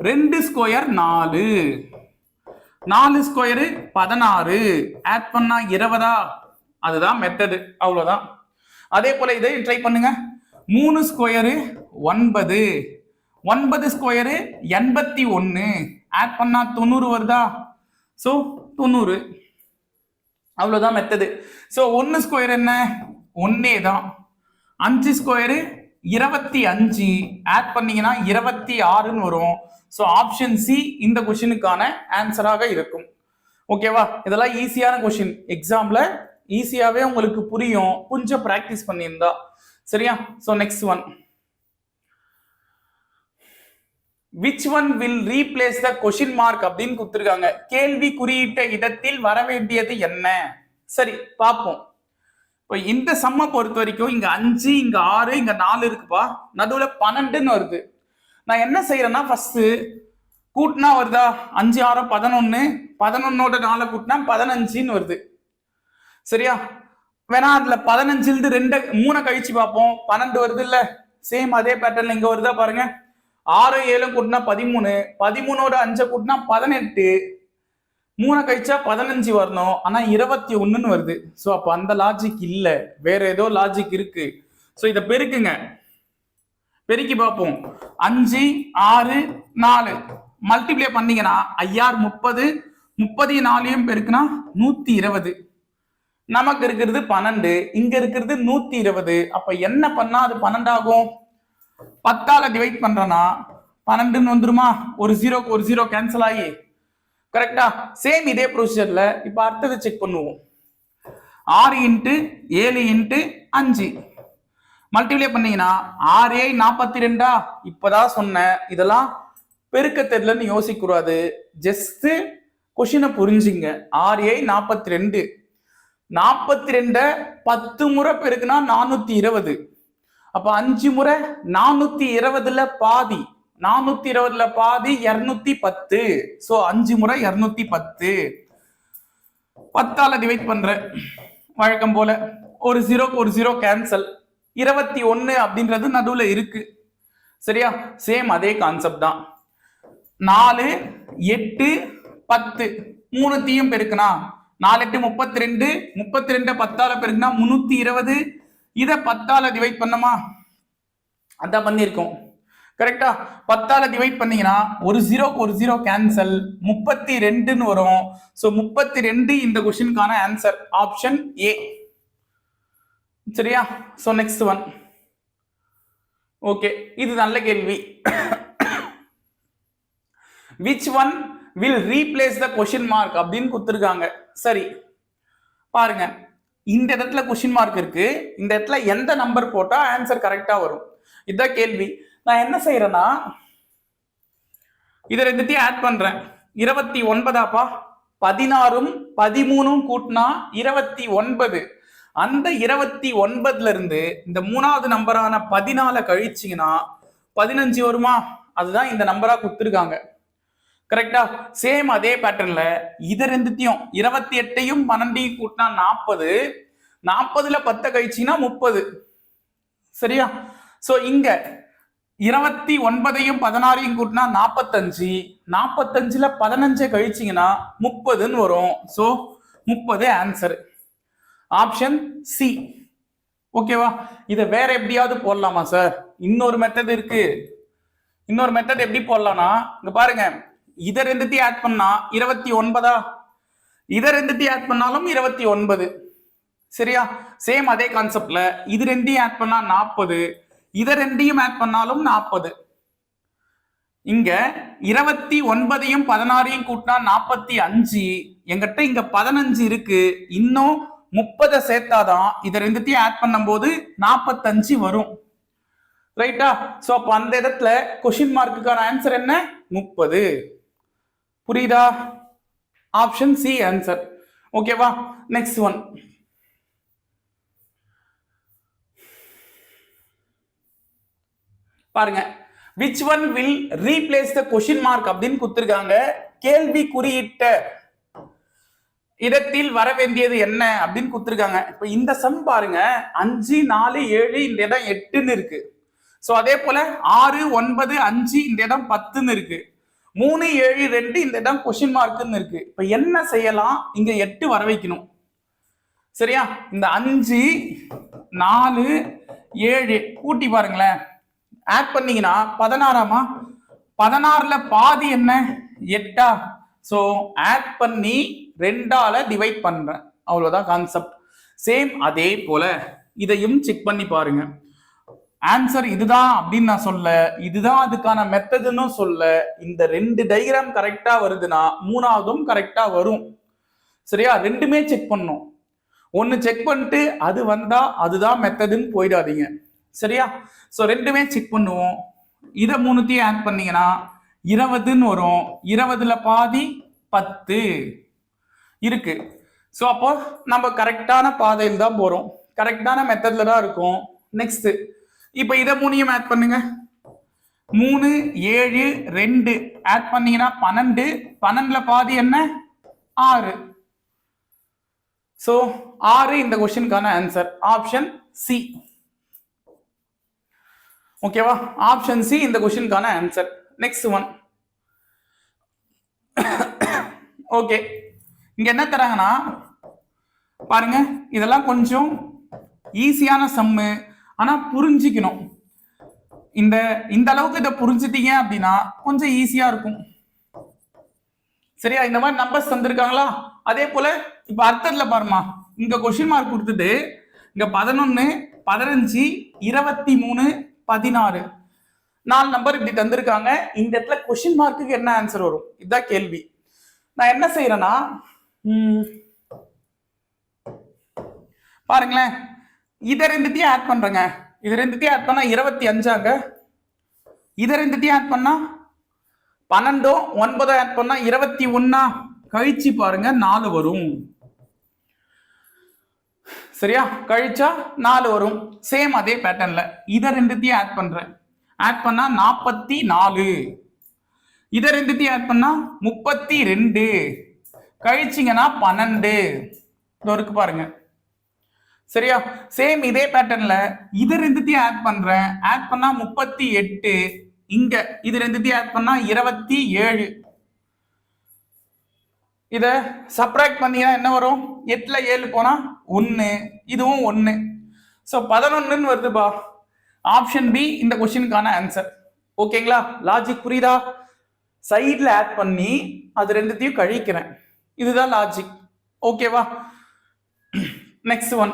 2 ஸ்கொயர் 4, 4 ஸ்கொயர் 16, ஆட் பண்ணா 20, அதுதான் மெத்தடு, அவ்வளவுதான். அதே போல இதை ட்ரை பண்ணுங்க. 3 ஸ்கொயர் 9, 9 ஸ்கொயர் 81, ஆட் பண்ணா 90 வருதா? சோ 90, அவ்வளவுதான் மெத்தடு. சோ 1 ஸ்கொயர் என்ன? 1 தான். 5 ஸ்கொயர் 25, ஆட் பண்ணீங்கன்னா 26ன்னு வரும். சோ ஆப்ஷன் சி இந்த கொஸ்டினுக்கான ஆன்சராக இருக்கும். ஓகேவா? இதெல்லாம் ஈஸியான கொஸ்டின், எக்ஸாம்ல ஈஸியாவே உங்களுக்கு புரியும் கொஞ்சம் பிராக்டிஸ் பண்ணியிருந்தா. சரியா? So next one, which one will replace the question mark அப்படின்னு கொடுத்திருக்காங்க. கேள்வி குறியிட்ட இடத்தில் வர வேண்டியது என்ன? சரி பார்ப்போம். இப்போ இந்த சம்ம பொறுத்த வரைக்கும் இங்க 5, இங்க 6, இங்க 4 இருக்குப்பா, நடுவுல 12ன்னு வருது. நான் என்ன செய்யறேன்னா ஃபர்ஸ்ட் கூட்டினா வருதா? 5 6 11, 11ஓட 4 கூட்டினா 15ன்னு வருது. சரியா? வேணா அதுல 15ல இருந்து 3 கழிச்சு பார்ப்போம், 12 வருது இல்ல? சேம் அதே பேட்டர்ல இங்க வருதா பாருங்க. 6 7 கூட்டினா 13, 13ஓட 5 கூட்டினா 18, 3 கழிச்சா 15 வரணும், ஆனா 21ன்னு வருது. சோ அப்ப அந்த லாஜிக் இல்ல, வேற ஏதோ லாஜிக் இருக்கு. சோ இத பெருக்குங்க, பெருக்கி பார்ப்போம். 5 6 4 மல்டிப்ளை பண்ணீங்கன்னா 30, 30 4 பெருக்குனா 120, நமக்கு இருக்கிறது 12, இங்க இருக்கிறது 120. அப்ப என்ன பண்ணா அது 12 ஆகும்? 10ஆல டிவைட் பண்றனா 12ன்னு வந்துருமா? ஒரு 0க்கு ஒரு 0 கேன்சல் ஆகி, கரெக்டா? சேம் இதே ப்ரொசீஜர்ல இப்ப அடுத்தது செக் பண்ணுவோம். 6 × 7 × 5 மல்டிப்ளை பண்ணீங்கன்னா 6 42. இப்பதான் சொன்னேன், இதெல்லாம் பெருக்க தெரியலன்னு யோசிக்க கூடாது, ஜஸ்ட் கொஸ்டினை புரிஞ்சுங்க. 6 42, 42 10 முறை பெருக்குனா 420. அப்ப 5 முறை 420ல பாதி, 420ல பாதி 210. சோ 5 முறை 210. 10ஆல டிவைட் பண்றேன் வழக்கம் போல, ஒரு 0க்கு ஒரு 0 கேன்சல், 21 அப்படின்றது நடுவுல இருக்கு. சரியா? சேம் அதே கான்செப்ட் தான். 4 8 10 3த்தையும் பெருக்குனா 4 8 32, 32 10ஆல பெருக்குனா 320. இத 10ஆல டிவைட் பண்ணமா, அதான் பண்ணிருக்கோம். கரெக்டா? 10ஆல டிவைட் பண்ணீங்கன்னா ஒரு ஜீரோக்கு ஒரு ஜீரோ கேன்சல், 32ன்னு வரும். சோ 32 இந்த கொஸ்டினுக்கான ஆன்சர் ஆப்ஷன் ஏ. சரியா? So next one. ஓகே, இது நல்ல கேள்வி. which one will replace the question mark அப்படின்னு கொடுத்திருக்காங்க. சரி பாருங்க, இந்த இடத்துல கொஸ்டின் மார்க் இருக்கு, இந்த இடத்துல எந்த நம்பர் போட்டா ஆன்சர் கரெக்டா வரும், இதுதான் கேள்வி. நான் என்ன செய்யறேன்னா இதை ரெண்டுத்தையும் ஆட் பண்றேன். 29ஆப்பா, 16ம் 13ம் கூட்டினா 29. அந்த 29ல இருந்து இந்த மூணாவது நம்பரான 14 கழிச்சிங்கன்னா 15 வருமா? அதுதான் இந்த நம்பரா கொடுத்துருக்காங்க. கரெக்டா? சேம் அதே பேட்டர்ன்ல இதை ரெண்டுத்தையும் 28யும் 12யும் கூட்டினா 40, 40ல 10 கழிச்சிங்கன்னா 30. சரியா? சோ இங்க 29யும் 16யும் கூட்டினா 45, 45ல 15 கழிச்சிங்கன்னா 30ன்னு வரும். So 30 answer option C. ஓகேவா? இதை வேற எப்படியாவது போடலாமா சார்? இன்னொரு மெத்தட் இருக்கு. இன்னொரு மெத்தட் எப்படி போடலாம்னா, இங்க பாருங்க, இதை ரெண்டுத்தையும் ஆட் பண்ணா 29, இதை ரெண்டுத்தையும் ஆட் பண்ணாலும் 29. சரியா? சேம் அதே கான்செப்ட்ல இது ரெண்டையும் ஆட் பண்ணா 40, இதை ரெண்டையும் ஆட் பண்ணாலும் 40. இங்க 29யும் 16யும் கூட்டினா 45, எங்கிட்ட இங்க 15 இருக்கு, இன்னும் 30 சேர்த்தாதான் இதை ரெண்டுத்தையும் ஆட் பண்ணும் போது 45 வரும். ரைட்டா? சோ அப்ப அந்த இடத்துல கொஸ்டின் மார்க்குக்கான ஆன்சர் என்ன? 30. புரியுதா? Option C answer. ஓகேவா? Next one. பாருங்க, which one will replace the question mark அப்படின்னு கொடுத்திருக்காங்க. கேள்வி குறியிட்ட இடத்தில் வர வேண்டியது என்ன அப்படின்னு கொடுத்திருக்காங்க. இப்ப இந்த சம் பாருங்க, 5 4 7 இந்த இடம் 8ன்னு இருக்கு. சோ அதே போல 6 9 5 இந்த இடம் 10ன்னு இருக்கு. 3 7 2 இந்த இடம் கொஸ்டின் மார்க்னு இருக்கு. இப்ப என்ன செய்யலாம்? இங்க 8 வர வைக்கணும். சரியா? இந்த 5 4 7 கூட்டி பாருங்களேன், ஆட் பண்ணீங்கன்னா 16ஆமா? 16ல பாதி என்ன? 8ஆ? சோ ஆட் பண்ணி 2ஆல டிவைட் பண்றேன், அவ்வளவுதான் கான்செப்ட். சேம் அதே போல இதையும் செக் பண்ணி பாருங்க. ஆன்சர் இதுதான் அப்படின்னு நான் சொல்ல, இதுதான் அதுக்கான மெத்தட்னு சொல்ல. இந்த 2 டயக்ராம் கரெக்டா வருதுன்னா மூணாவதும் கரெக்டா வரும். சரியா? ரெண்டுமே செக் பண்ணும். ஒன்னு செக் பண்ணிட்டு அது வந்தா அதுதான் மெத்தட்னு போயிடாதீங்க. சரியா? சோ ரெண்டுமே செக் பண்ணுவோம். இதை மூணுத்தையும் ஆட் பண்ணீங்கன்னா 20ன்னு வரும். 20ல பாதி 10 இருக்கு. சோ அப்போ நம்ம கரெக்டான பாதையில் தான் போறோம், கரெக்டான மெத்தட்ல தான் இருக்கும். நெக்ஸ்ட், இப்ப இதை மூணையும் ஆட் பண்ணுங்க. 3 7 2 ஆட் பண்ணீங்கன்னா 12, 12ல பாதி என்ன? 6. சோ 6 இந்த கொஸ்டினுக்கான ஆன்சர் ஆப்ஷன் சி. ஓகேவா? ஆப்ஷன் சி இந்த கொஸ்டினுக்கான ஆன்சர். Next one. ஓகே, இங்க என்ன தராங்கன்னா பாருங்க, இதெல்லாம் கொஞ்சம் ஈஸியான சம்மு, ஆனா புரிஞ்சிக்கணும். இந்த அளவுக்கு இதை புரிஞ்சுட்டீங்க அப்படின்னா கொஞ்சம் ஈஸியா இருக்கும். சரியா? இந்த மாதிரி நம்பர்ஸ் தந்திருக்காங்களா? அதே போல இப்ப அர்த்தத்துல பாருமா, இங்க கொஸ்டின் மார்க் கொடுத்துட்டு இங்க 11 15 23 16 4 நம்பர் இப்படி தந்திருக்காங்க. இந்த இடத்துல கொஸ்டின் மார்க்குக்கு என்ன ஆன்சர் வரும்? இதுதான் கேள்வி. நான் என்ன செய்யறேன்னா, பாருங்களேன், இதை ரெண்டுத்தையும் ஆட் பண்றேங்க. இது ரெண்டுத்தையும் ஆட் பண்ணா 25ஆங்க. இதை ரெண்டுத்தையும் ஆட் பண்ணா 12, 9 ஆட் பண்ணா 21. கழிச்சு பாருங்க 4 வரும். சரியா? கழிச்சா 4 வரும். சேம் அதே பேட்டர்ன்ல இதை ரெண்டுத்தையும் ஆட் பண்றேன். ஆட் பண்ணா 44. இதை ரெண்டுத்தையும் ஆட் பண்ணா 32. கழிச்சிங்கன்னா 12 இருக்கு பாருங்க. சரியா? சேம் இதே பேட்டர்ன்ல இது ரெண்டுத்தையும் ஆட் பண்றேன். ஆட் பண்ணா 38. இங்க இது ரெண்டுத்தையும் ஆட் பண்ணா 27. இத சப்ராக்ட் பண்ணீங்கன்னா என்ன வரும்? 8ல 7 போனா 1, இதுவும் 1. சோ 11ன்னு வருதுப்பா. ஆப்ஷன் பி இந்த கொஸ்டினுக்கான ஆன்சர். ஓகேங்களா? லாஜிக் புரியுதா? சைட்ல ஆட் பண்ணி அது ரெண்டுத்தையும் கழிக்கிறேன். இதுதான் லாஜிக். ஓகேவா? Next one.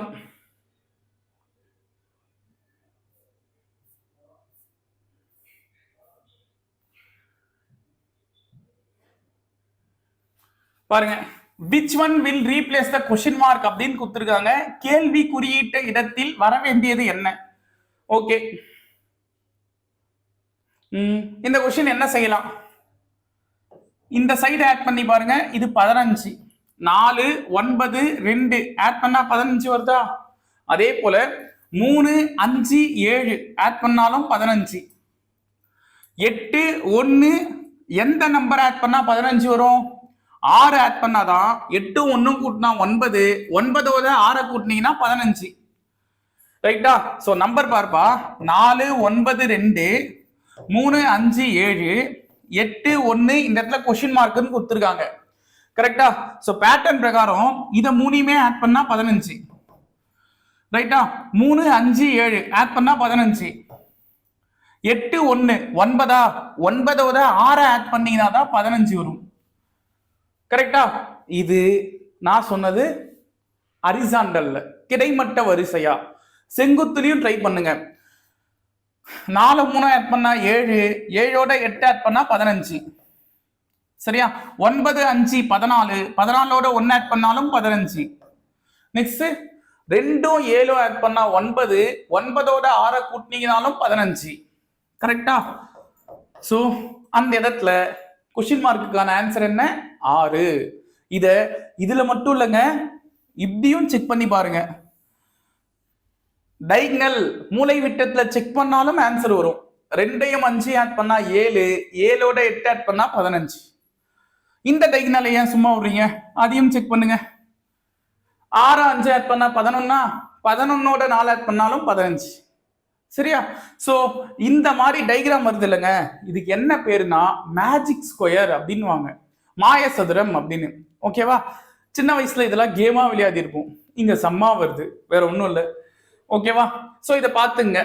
பாருங்க, which one will replace the question mark அப்படின்னு கொடுத்திருக்காங்க. கேள்வி குறியீட்ட இடத்தில் வர வேண்டியது என்ன? ஓகே, இந்த கொஸ்டின் என்ன செய்யலாம்? இந்த சைடு ஆட் பண்ணி பாருங்க. இது 15, 4, 9, 2 ஆட் பண்ணா 15 வருதா? அதே போல 3, 5, 7 ஆட் பண்ணாலும் 15. 8, 1 எந்த நம்பர் ஆட் பண்ணா 15 வரும்? 6 ஆட் பண்ணாதான். 8 1 கூட்டினா 9, 9ஓட 6 கூட்டினீங்கன்னா 15. ரைட்டா? சோ நம்பர் பார்ப்பா. 4, 9, 2, 3, 5, 7, 8, 1 இந்த இடத்துல கொஸ்டின் மார்க்னு கொடுத்துருக்காங்க. கரெக்டா? சோ பேட்டர்ன் பிரகாரம் இத மூணையுமே ஆட் பண்ணா 15. ரைட்டா? 3, 5, 7 ஆட் பண்ணா 15. 8, 1 9ஆ? 9ஓட 6 ஆட் பண்ணீங்கன்னா தான் 15 வரும். கரெக்டா? இது நான் சொன்னது ஹரிசாண்டல்ல, கிடைமட்ட வரிசையா. செங்குத்துலயும் ட்ரை பண்ணுங்க. 4 3 ஆட் பண்ணா 7, 7ஓட 8 ஆட் பண்ணா 15. சரியா? 9 5 14, 14ஓட 1 ஆட் பண்ணாலும் 15. நெக்ஸ்ட் 2ம் 7 ஆட் பண்ணா 9, 9ஓட 6 கூட்டினீங்கனாலும் 15. கரெக்டா? சோ அந்த இடத்துல கொஸ்டின் மார்க்குக்கான ஆன்சர் என்ன? 6. இதுல மட்டும் இல்லைங்க, இப்படியும் செக் பண்ணி பாருங்க. டைகனல் மூலை விட்டத்துல செக் பண்ணாலும் ஆன்சர் வரும். 2யும் 5 ஆட் பண்ணா 7, 7ஓட 8 ஆட் பண்ணா 15. இந்த டைகனலை ஏன் சும்மா விடுறீங்க? அதையும் செக் பண்ணுங்க. 6 5 ஆட் பண்ணா 11, 11ஓட 4 ஆட் பண்ணாலும் 15. சரியா? சோ இந்த மாதிரி டைகிராம் வருது இல்லைங்க, இதுக்கு என்ன பேருனா மேஜிக் ஸ்கொயர் அப்படின்னுவாங்க, மாய சதுரம் அப்படின்னு. ஓகேவா? சின்ன வயசுல இதெல்லாம் கேமா விளையாடி இருப்போம். இங்க சம்மா வருது, வேற ஒன்றும் இல்லை. ஓகேவா? சோ இதை பார்த்துங்க.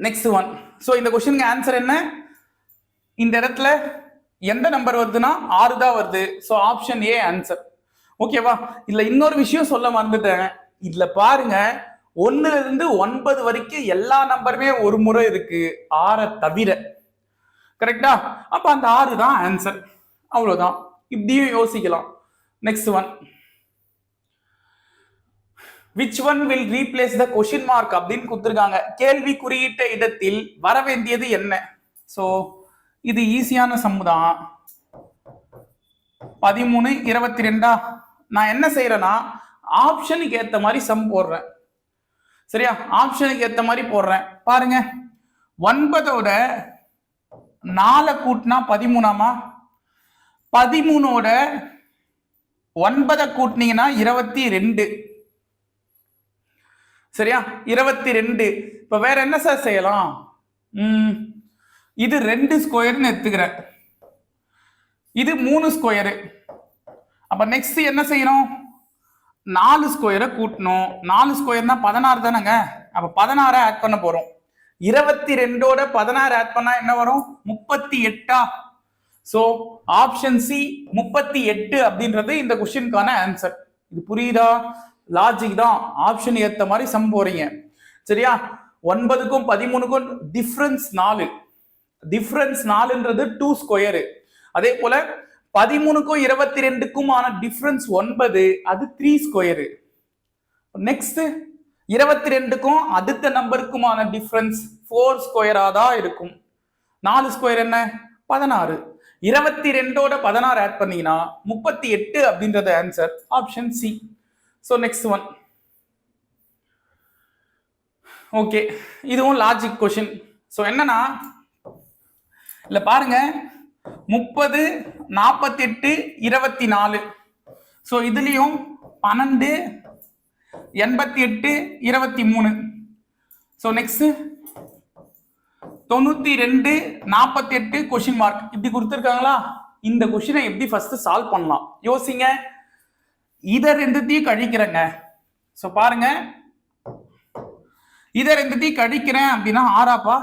Next one. சோ இந்த கொஸ்டினுக்கு ஆன்சர் என்ன? இந்த இடத்துல எந்த நம்பர் வருதுன்னா 6 தான் வருது. So option A answer. ஓகேவா? இதுல இன்னொரு விஷயம் சொல்ல மறந்துட்டேன். இதுல பாருங்க, 1ல இருந்து 9 வரைக்கும் எல்லா நம்பருமே ஒரு முறை இருக்கு, 6 தவிர. கரெக்டா? அப்ப அந்த 6 தான் ஆன்சர். அவ்வளவுதான். இப்படியும் யோசிக்கலாம். Next one. which one will replace the question mark அப்படின்னு கொடுத்திருக்காங்க. கேள்வி குறியிட்ட இடத்தில் வர வேண்டியது என்ன? சோ இது ஈஸியான சம் தான். 13 22. நான் என்ன செய்யறேன்னா ஆப்ஷனுக்கு ஏத்த மாதிரி சம் போடுறேன். சரியா? ஆப்ஷனுக்கு ஏத்த மாதிரி போடுறேன். பாருங்க, 9ஓட 4 கூட்டினா 13ஆமா? 13ஓட 9 கூட்டினீங்கன்னா 22. சரியா? 22. இப்ப வேற என்ன சார் செய்யலாம்? இது 2 ஸ்கொயர்னு எடுத்துக்கிறேன், இது 3 ஸ்கொயரு. அப்ப நெக்ஸ்ட் என்ன செய்யணும்? 4 ஸ்கொயரை கூட்டணும். 4 ஸ்கொயர்னா 16 தானேங்க. அப்ப 16 ஆட் பண்ண போறோம். 22ஓட 16 ஆட் பண்ணா என்ன வரும்? 38. சோ ஆப்ஷன் சி 38 அப்படின்றது இந்த கொஸ்டினுக்கான ஆன்சர். இது புரியுதா? லாஜிக் தான். ஆப்ஷன் ஏத்த மாதிரி சம் போறீங்க. சரியா? 9க்கும் 13க்கும் டிஃபரன்ஸ் 4. டிஃபரன்ஸ் 4ன்றது 2 ஸ்கொயர். அதே போல 13க்கும் 22க்கும் ஆன டிஃபரன்ஸ் 9, அது 3 ஸ்கொயர். நெக்ஸ்ட் 22க்கும் அடுத்த நம்பருக்குமான டிஃபரன்ஸ் 4 ஸ்கொயரா தான் இருக்கும். 4 ஸ்கொயர் என்ன? 16. 22ஓட 16 ஆட் பண்ணீங்கன்னா 38 அப்படின்றது answer. Option C. So next one. Okay, இதுவும் லாஜிக் கொஸ்டின். சோ என்னன்னா, இல்ல பாருங்க, 30 48 24. சோ இதுலயும் 12 88 23. சோ நெக்ஸ்ட் 92 48 கொஸ்டின் மார்க் இப்படி கொடுத்துருக்காங்களா? இந்த கொஸ்டினை எப்படி ஃபர்ஸ்ட் சால்வ் பண்ணலாம் யோசிங்க. இத ரெண்டுத்தையும் கழிக்கிறேங்க. சோ பாருங்க, இத ரெண்டுத்தையும் கழிக்கிறேன் அப்படின்னா 6ஆப்பா?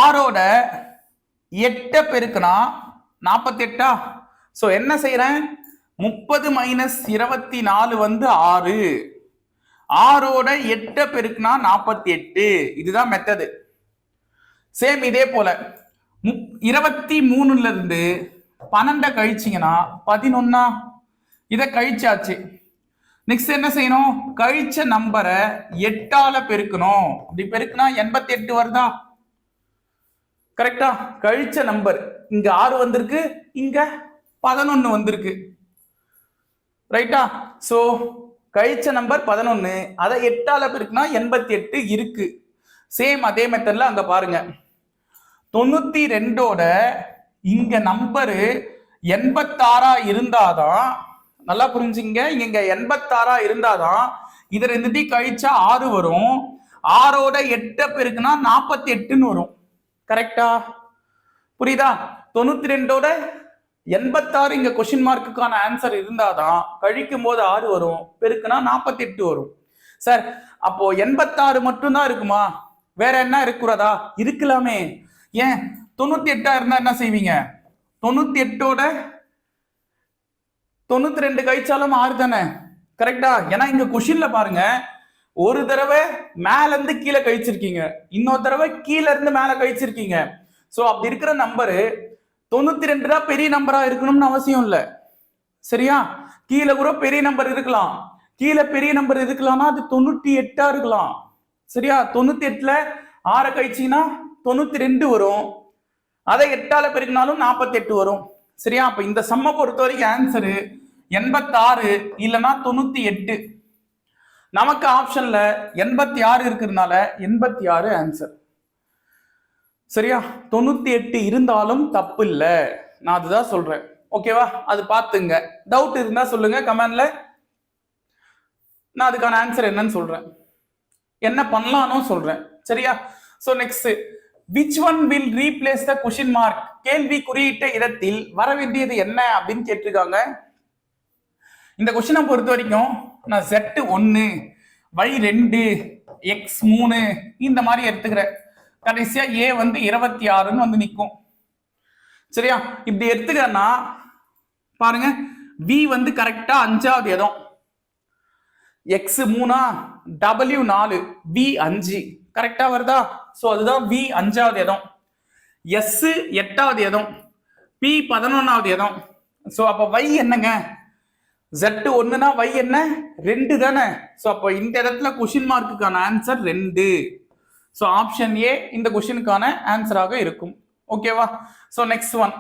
ஆறோட 8 பெருக்குனா 48. சோ என்ன செய்யறேன், 30 மைனஸ் 24 வந்து 6. ஆறோட 8 பெருக்குனா 48. இதுதான் மெத்தடு. சேம் இதே போல 23ல இருந்து 12 கழிச்சிங்கன்னா 11. இதை கழிச்சாச்சு. நெக்ஸ்ட் என்ன செய்யணும், கழிச்ச நம்பரை 8ஆல பெருக்கணும். அப்படி பெருக்குனா 88 வருதா? கரெக்டா? கழிச்ச நம்பர் இங்க 6 வந்திருக்கு, இங்க 11 வந்திருக்கு. ரைட்டா? சோ கழிச்ச நம்பர் 11, அதை 8ஆல பெருக்குனா 88 இருக்கு. சேம் அதே மெத்தட்ல அங்க பாருங்க, 92ஓட இங்க நம்பரு 86 இருந்தாதான், நல்லா புரிஞ்சுங்க, இங்க 86 இருந்தாதான் இது ரெண்டுத்தையும் கழிச்சா 6 வரும். 6ஓட 8 பெருக்குனா 48ன்னு வரும். கரெக்டா? புரியுதா? 92ஓட 86 இங்க கொஸ்டின் மார்க்குக்கான ஆன்சர் இருந்தாதான் கழிக்கும் போது 6 வரும், பெருக்குனா 48 வரும். சார் அப்போ 86 மட்டும்தான் இருக்குமா, வேற என்ன இருக்கிறதா? இருக்கலாமே. ஏன் 98 இருந்தா என்ன செய்வீங்க, 98ஓட 92 கழிச்சாலும் 6 தானே. கரெக்டா? ஏன்னா இங்க கொஸ்டின்ல பாருங்க, ஒரு தடவை மேல இருந்து கீழே கழிச்சிருக்கீங்க, இன்னொரு தடவை கீழே இருந்து மேல கழிச்சிருக்கீங்க. சோ அப்படி இருக்கிற நம்பரு 92 தான் பெரிய நம்பரா இருக்கணும்னு அவசியம் இல்லை. சரியா? கீழே கூட பெரிய நம்பர் இருக்கலாம், கீழே பெரிய நம்பர் இருக்கலாம்னா அது 98 இருக்கலாம். சரியா? 98ல 6 கழிச்சிங்கன்னா 92 வரும், அதை 8ஆல பெருக்கினாலும் 48 வரும். சரியா? அப்ப இந்த சம்ம பொறுத்த வரைக்கும் ஆன்சரு 86 இல்லைன்னா 98. நமக்கு ஆப்ஷன்ல 86 இருக்கிறதுனால 86 ஆன்சர். சரியா? 98 இருந்தாலும் தப்பு இல்லை, நான் அதுதான் சொல்றேன். ஓகேவா? அது பார்த்துங்க. டவுட் இருந்தா சொல்லுங்க கமெண்ட்ல, நான் அதுக்கான ஆன்சர் என்னன்னு சொல்றேன், என்ன பண்ணலாம்னு சொல்றேன். சரியா? So next, which one will replace the question mark? கேள்வி குறியிட்ட இடத்தில் வர வேண்டியது என்ன அப்படின்னு கேட்டிருக்காங்க. இந்த கொஸ்டினை பொறுத்த வரைக்கும் நான் Z1, Y2, X3 இந்த மாதிரி எடுத்துக்கிறேன். கடைசியா A வந்து 26ன்னு வந்து நிற்கும். சரியா? இப்படி எடுத்துக்கிறேன்னா பாருங்க, V வந்து கரெக்டா 5வது இடம், X3, W 4, V 5 கரெக்டா வருதா? சோ அதுதான் V 5வது இடம், S 8வது இடம், P 11வது இடம். சோ அப்ப Y என்னங்க, Z1னா Y என்ன, 2 தானே. சோ அப்ப இந்த இடத்துல கொஸ்டின் மார்க்குக்கான ஆன்சர் 2. சோ ஆப்ஷன் A இந்த கொஸ்டினுக்கான ஆன்சராக இருக்கும். ஓகேவா? So next one,